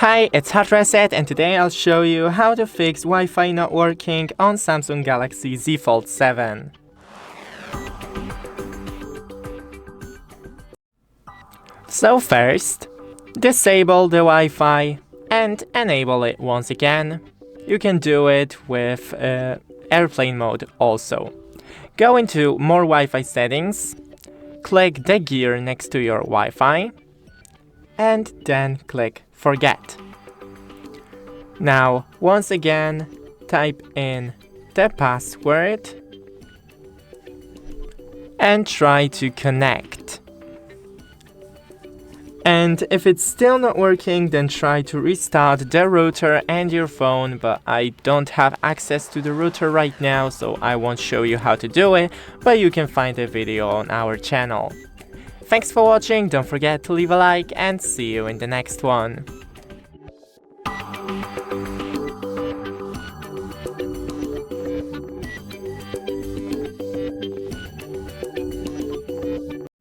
Hi, it's HardReset, and today I'll show you how to fix Wi-Fi not working on Samsung Galaxy Z Fold 7. So first, disable the Wi-Fi and enable it once again. You can do it with airplane mode also. Go into more Wi-Fi settings, click the gear next to your Wi-Fi, and then click Forget. Now, once again, type in the password and try to connect. And if it's still not working, then try to restart the router and your phone, but I don't have access to the router right now, so I won't show you how to do it, but you can find a video on our channel. Thanks for watching, don't forget to leave a like and see you in the next one.